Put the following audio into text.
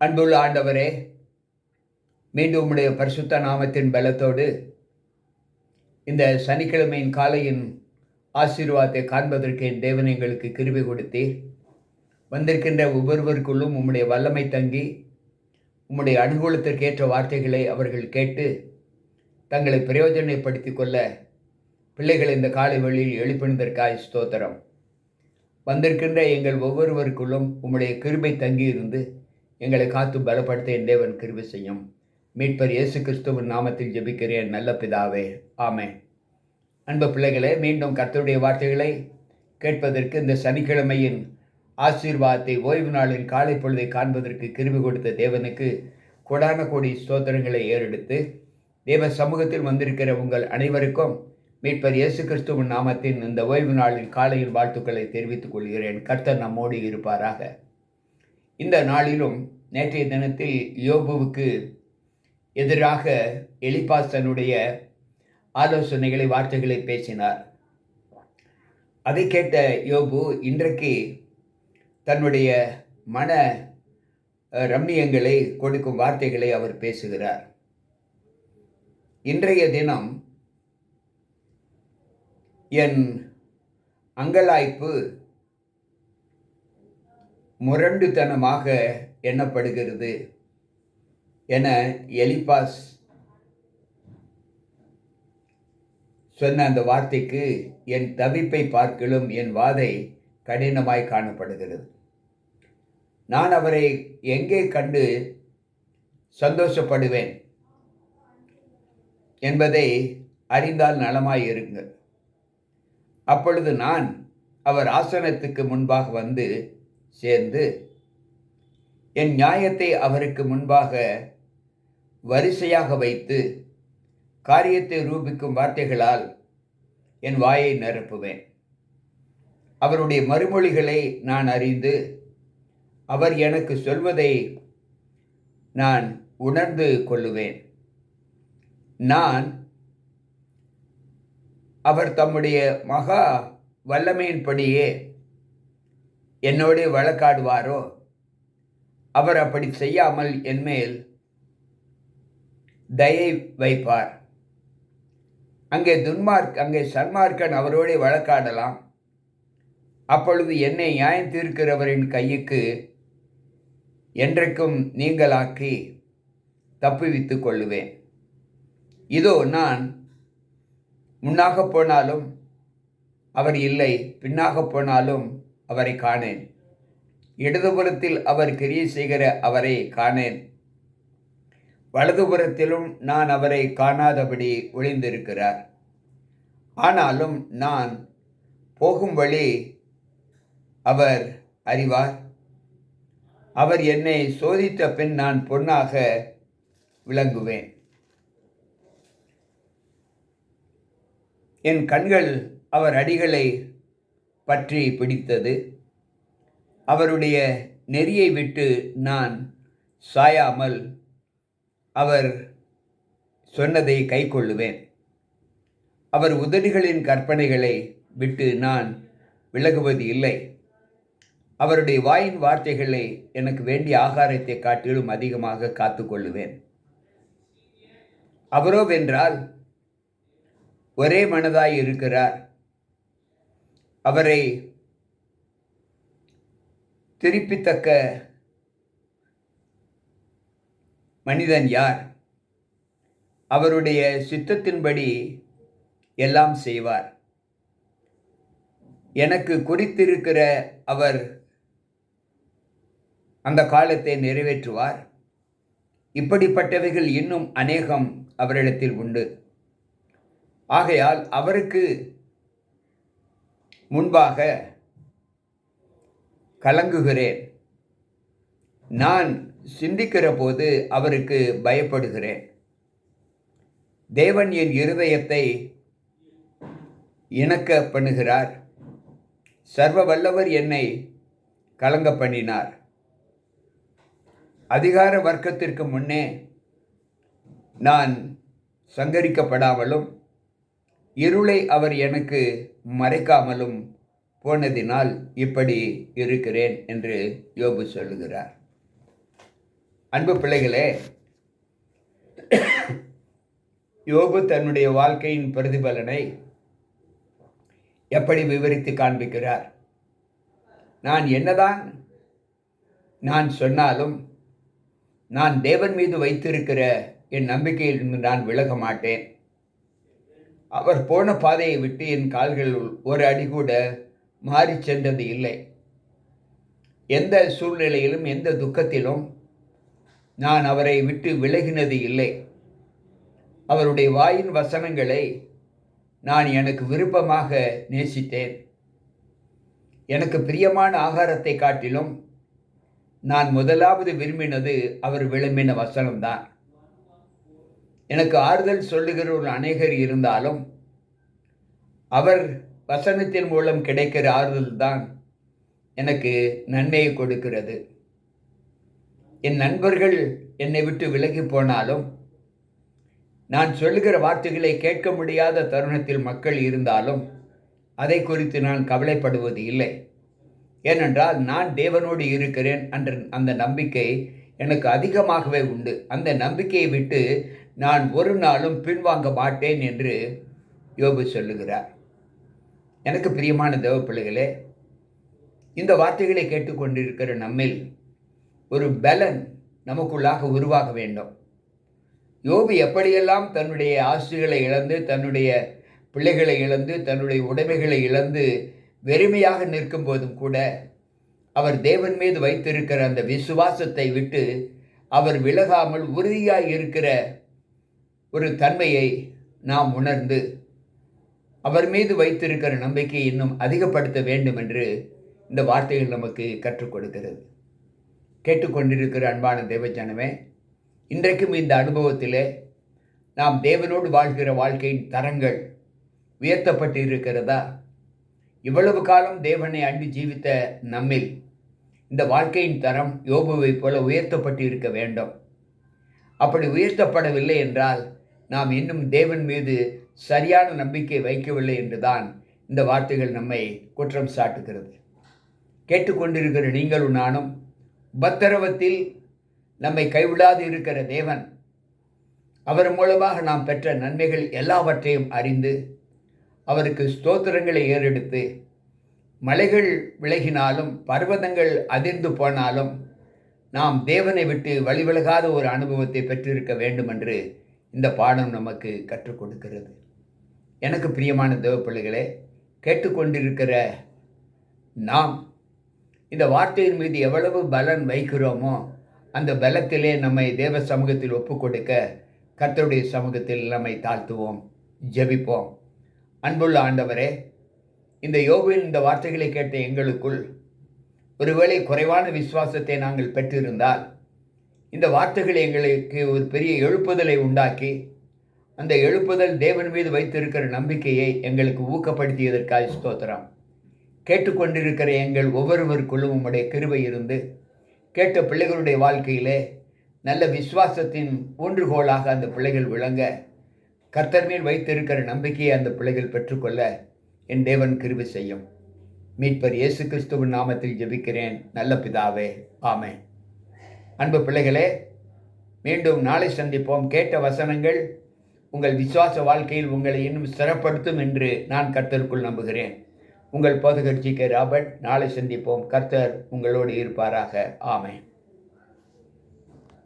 அன்புள்ள ஆண்டவரே, மீண்டும் உம்முடைய பரிசுத்த நாமத்தின் பலத்தோடு இந்த சனிக்கிழமையின் காலையின் ஆசீர்வாதத்தை காண்பதற்கு என் தேவன் எங்களுக்கு கிருபை கொடுத்தீர். வந்திருக்கின்ற ஒவ்வொருவருக்குள்ளும் உம்முடைய வல்லமை தங்கி உம்முடைய அனுகூலத்திற்கு ஏற்ற வார்த்தைகளை அவர்கள் கேட்டு தங்களை பிரயோஜனப்படுத்திக் கொள்ள பிள்ளைகள் இந்த காலை வேளையில் எழுப்பினதற்காய் ஸ்தோத்திரம். வந்திருக்கின்ற எங்கள் ஒவ்வொருவருக்குள்ளும் உம்முடைய கிருபை தங்கி இருந்து எங்களை காத்து பலப்படுத்த என் தேவன் கிருபை செய்யும். மீட்பர் இயேசு கிறிஸ்துவின் நாமத்தில் ஜெபிக்கிறேன் நல்ல பிதாவே, ஆமென். அன்பு பிள்ளைகளே, மீண்டும் கர்த்தருடைய வார்த்தைகளை கேட்பதற்கு இந்த சனிக்கிழமையின் ஆசீர்வாதத்தை ஓய்வு நாளின் காலை பொழுதை காண்பதற்கு கிருபை கொடுத்த தேவனுக்கு கொடான கோடி ஸ்தோத்திரங்களை ஏறெடுத்து தேவ சமூகத்தில் வந்திருக்கிற உங்கள் அனைவருக்கும் மீட்பர் இயேசு கிறிஸ்துவின் நாமத்தின் இந்த ஓய்வு நாளின் காலையில் வாழ்த்துக்களை தெரிவித்துக் கொள்கிறேன். கர்த்தர் நம்மோடு இருப்பாராக. இந்த நாளிலும் நேற்றைய தினத்தில் யோபுவுக்கு எதிராக எலிபாஸ் தன்னுடைய ஆலோசனைகளை வார்த்தைகளை பேசினார். அதை கேட்ட யோபு இன்றைக்கு தன்னுடைய மன ரம்மியங்களை கொடுக்கும் வார்த்தைகளை அவர் பேசுகிறார். இன்றைய தினம் என் அங்கலாய்ப்பு முரண்டுத்தனமாக எண்ணப்படுகிறது என எலிபாஸ் சொன்ன அந்த வார்த்தைக்கு என் தவிப்பை பார்க்கிலும் என் வாதை கடினமாய் காணப்படுகிறது. நான் அவரை எங்கே கண்டு சந்தோஷப்படுவேன் என்பதை அறிந்தால் நலமாய் இருங்கள். அப்பொழுது நான் அவர் ஆசனத்துக்கு முன்பாக வந்து சேர்ந்து என் நியாயத்தை அவருக்கு முன்பாக வரிசையாக வைத்து காரியத்தை ரூபிக்கும் வார்த்தைகளால் என் வாயை நிரப்புவேன். அவருடைய மறுமொழிகளை நான் அறிந்து அவர் எனக்கு சொல்வதை நான் உணர்ந்து கொள்ளுவேன். நான் அவர் தம்முடைய மகா வல்லமையின்படியே என்னோடு வழக்காடுவாரோ அவர் அப்படி செய்யாமல் என்மேல் தயை வைப்பார். அங்கே சன்மார்க்கன் அவரோடு வழக்காடலாம். அப்பொழுது என்னை நியாயம் தீர்க்கிறவரின் கைக்கு என்றைக்கும் நீங்களாக்கி தப்புவித்துக் கொள்ளுவேன். இதோ நான் முன்னாக போனாலும் அவர் இல்லை, பின்னாக போனாலும் அவரை காணேன். இடதுபுறத்தில் அவர் கிரியை செய்கிற அவரை காணேன், வலதுபுறத்திலும் நான் அவரை காணாதபடி ஒளிந்திருக்கிறார். ஆனாலும் நான் போகும் வழி அவர் அறிவார். அவர் என்னை சோதித்த பின் நான் பொன்னாக விளங்குவேன். என் கண்கள் அவர் அடிகளை பற்றி பிடித்தது. அவருடைய நெறியை விட்டு நான் சாயாமல் அவர் சொன்னதை கை கொள்ளுவேன். அவர் உதடுகளின் கற்பனைகளை விட்டு நான் விலகுவது இல்லை. அவருடைய வாயின் வார்த்தைகளை எனக்கு வேண்டிய ஆகாரத்தை காட்டிலும் அதிகமாக காத்து கொள்ளுவேன். அவரோவென்றால் ஒரே மனதாய் இருக்கிறார். அவரை திருப்பித்தக்க மனிதன் யார்? அவருடைய சித்தத்தின்படி எல்லாம் செய்வார். எனக்கு குறித்திருக்கிற அவர் அந்த காலத்தை நிறைவேற்றுவார். இப்படிப்பட்டவைகள் இன்னும் அநேகம் அவரிடத்தில் உண்டு. ஆகையால் அவருக்கு முன்பாக கலங்குகிறேன். நான் சிந்திக்கிற போது அவருக்கு பயப்படுகிறேன். தேவன் என் இருதயத்தை இணக்க பண்ணுகிறார். சர்வ வல்லவர் என்னை கலங்க பண்ணினார். அதிகார வர்க்கத்திற்கு முன்னே நான் சங்கரிக்கப்படாமலும் இருளை அவர் எனக்கு மறைக்காமலும் போனதினால் இப்படி இருக்கிறேன் என்று யோபு சொல்லுகிறார். அன்பு பிள்ளைகளே, யோபு தன்னுடைய வாழ்க்கையின் பிரதிபலனை எப்படி விவரித்து காண்பிக்கிறார்? நான் என்னதான் நான் சொன்னாலும் நான் தேவன் மீது வைத்திருக்கிற என் நம்பிக்கையிலிருந்து நான் விலக மாட்டேன். அவர் போன பாதையை விட்டு என் கால்கள் ஒரு அடி கூட மாறி சென்றது இல்லை. எந்த சூழ்நிலையிலும் எந்த துக்கத்திலும் நான் அவரை விட்டு விலகினது இல்லை. அவருடைய வாயின் வசனங்களை நான் எனக்கு விருப்பமாக நேசித்தேன். எனக்கு பிரியமான ஆகாரத்தை காட்டிலும் நான் முதலாவது விரும்பினது அவர் விளம்பின வசனம்தான். எனக்கு ஆறுதல் சொல்லுகிறவர்கள் அநேகர் இருந்தாலும் அவர் வசனத்தின் மூலம் கிடைக்கிற ஆறுதல் தான் எனக்கு நன்மையை கொடுக்கிறது. என் நண்பர்கள் என்னை விட்டு விலகி போனாலும், நான் சொல்லுகிற வார்த்தைகளை கேட்க முடியாத தருணத்தில் மக்கள் இருந்தாலும் அதை குறித்து நான் கவலைப்படுவது இல்லை. ஏனென்றால் நான் தேவனோடு இருக்கிறேன் என்ற அந்த நம்பிக்கை எனக்கு அதிகமாகவே உண்டு. அந்த நம்பிக்கையை விட்டு நான் ஒரு நாளும் பின்வாங்க மாட்டேன் என்று யோபு சொல்லுகிறார். எனக்கு பிரியமான தேவ பிள்ளைகளே, இந்த வார்த்தைகளை கேட்டுக்கொண்டிருக்கிற நம்மில் ஒரு பலன் நமக்குள்ளாக உருவாக வேண்டும். யோபு எப்படியெல்லாம் தன்னுடைய ஆஸ்திகளை இழந்து, தன்னுடைய பிள்ளைகளை இழந்து, தன்னுடைய உடைமைகளை இழந்து வெறுமையாக நிற்கும் போதும் கூட அவர் தேவன் மீது வைத்திருக்கிற அந்த விசுவாசத்தை விட்டு அவர் விலகாமல் உறுதியாய் இருக்கிற ஒரு தன்மையை நாம் உணர்ந்து அவர் மீது வைத்திருக்கிற நம்பிக்கையை இன்னும் அதிகப்படுத்த வேண்டும் என்று இந்த வார்த்தைகள் நமக்கு கற்றுக் கொடுக்கிறது. கேட்டுக்கொண்டிருக்கிற அன்பான தேவஜனமே, இன்றைக்கும் இந்த அனுபவத்திலே நாம் தேவனோடு வாழ்கிற வாழ்க்கையின் தரங்கள் உயர்த்தப்பட்டு இருக்கிறதா? இவ்வளவு காலம் தேவனை அண்டி ஜீவித்த நம்மில் இந்த வாழ்க்கையின் தரம் யோபுவை போல உயர்த்தப்பட்டு இருக்க வேண்டும். அப்படி உயர்த்தப்படவில்லை என்றால் நாம் இன்னும் தேவன் மீது சரியான நம்பிக்கை வைக்கவில்லை என்றுதான் இந்த வார்த்தைகள் நம்மை குற்றம் சாட்டுகிறது. கேட்டுக்கொண்டிருக்கிற நீங்களும் நானும் உபத்திரவத்தில் நம்மை கைவிடாது இருக்கிற தேவன் அவர் மூலமாக நாம் பெற்ற நன்மைகள் எல்லாவற்றையும் அறிந்து அவருக்கு ஸ்தோத்திரங்களை ஏறெடுத்து, மலைகள் விலகினாலும் பர்வதங்கள் அதிர்ந்து போனாலும் நாம் தேவனை விட்டு வழிவிலகாத ஒரு அனுபவத்தை பெற்றிருக்க வேண்டும் என்று இந்த பாடம் நமக்கு கற்றுக் கொடுக்கிறது. எனக்கு பிரியமான தேவ பிள்ளைகளே, கேட்டுக்கொண்டிருக்கிற நாம் இந்த வார்த்தையின் மீது எவ்வளவு பலன் வைக்கிறோமோ அந்த பலத்திலே நம்மை தேவ சமூகத்தில் ஒப்புக் கொடுக்க கர்த்தருடைய சமூகத்தில் நம்மை தாழ்த்துவோம், ஜெபிப்போம். அன்புள்ள ஆண்டவரே, இந்த யோபுவின் இந்த வார்த்தைகளை கேட்ட எங்களுக்குள் ஒருவேளை குறைவான விசுவாசத்தை நாங்கள் பெற்றிருந்தால் இந்த வார்த்தைகள் எங்களுக்கு ஒரு பெரிய எழுப்புதலை உண்டாக்கி அந்த எழுப்புதல் தேவன் மீது வைத்திருக்கிற நம்பிக்கையை எங்களுக்கு ஊக்கப்படுத்தியதற்காக ஸ்தோத்திரம். கேட்டுக்கொண்டிருக்கிற எங்கள் ஒவ்வொருவருக்குள்ளும் உம்முடைய கிருபை இருந்து கேட்ட பிள்ளைகளுடைய வாழ்க்கையிலே நல்ல விசுவாசத்தின் ஊன்றுகோலாக அந்த பிள்ளைகள் விளங்க, கர்த்தர் மேல் வைத்திருக்கிற நம்பிக்கையை அந்த பிள்ளைகள் பெற்றுக்கொள்ள என் தேவன் கிருபை செய்யும். மீட்பர் இயேசு கிறிஸ்துவின் நாமத்தில் ஜெபிக்கிறேன் நல்ல பிதாவே, ஆமென். அன்பு பிள்ளைகளே, மீண்டும் நாளை சந்திப்போம். கேட்ட வசனங்கள் உங்கள் விசுவாச வாழ்க்கையில் உங்களை இன்னும் ஸ்திரப்படுத்தும் என்று நான் கர்த்தருக்குள் நம்புகிறேன். உங்கள் போதகர் ஜி.கே. ராபர்ட். நாளை சந்திப்போம். கர்த்தர் உங்களோடு இருப்பாராக. ஆமென்.